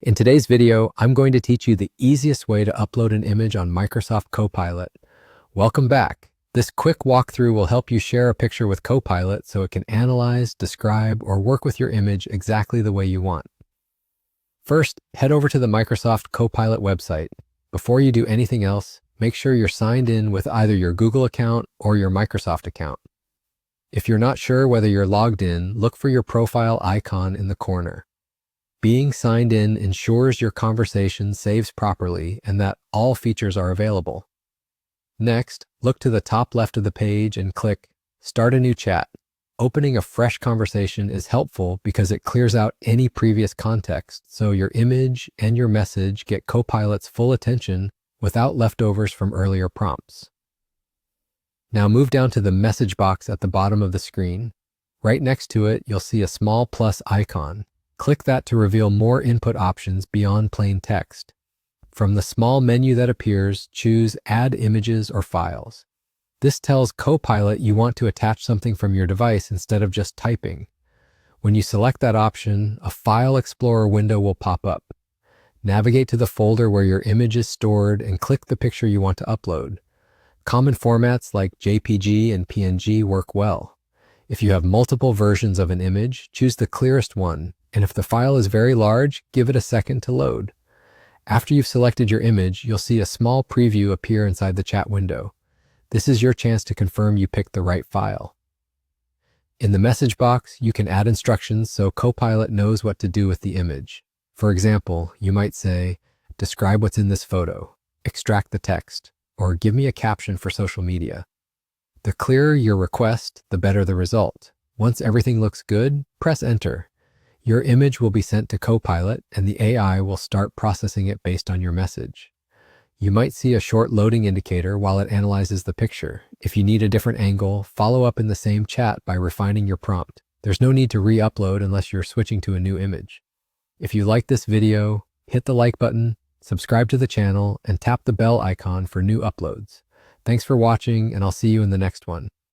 In today's video, I'm going to teach you the easiest way to upload an image on Microsoft Copilot. Welcome back. This quick walkthrough will help you share a picture with Copilot so it can analyze, describe, or work with your image exactly the way you want. First, head over to the Microsoft Copilot website. Before you do anything else, make sure you're signed in with either your Google account or your Microsoft account. If you're not sure whether you're logged in, look for your profile icon in the corner. Being signed in ensures your conversation saves properly and that all features are available. Next, look to the top left of the page and click Start a new chat. Opening a fresh conversation is helpful because it clears out any previous context, so your image and your message get Copilot's full attention without leftovers from earlier prompts. Now move down to the message box at the bottom of the screen. Right next to it, you'll see a small plus icon. Click that to reveal more input options beyond plain text. From the small menu that appears, choose Add Images or Files. This tells Copilot you want to attach something from your device instead of just typing. When you select that option, a File Explorer window will pop up. Navigate to the folder where your image is stored and click the picture you want to upload. Common formats like JPG and PNG work well. If you have multiple versions of an image, choose the clearest one. And if the file is very large, give it a second to load. After you've selected your image, you'll see a small preview appear inside the chat window. This is your chance to confirm you picked the right file. In the message box, you can add instructions so Copilot knows what to do with the image. For example, you might say, describe what's in this photo, extract the text, or give me a caption for social media. The clearer your request, the better the result. Once everything looks good, press enter. Your image will be sent to Copilot, and the AI will start processing it based on your message. You might see a short loading indicator while it analyzes the picture. If you need a different angle, follow up in the same chat by refining your prompt. There's no need to re-upload unless you're switching to a new image. If you like this video, hit the like button, subscribe to the channel, and tap the bell icon for new uploads. Thanks for watching, and I'll see you in the next one.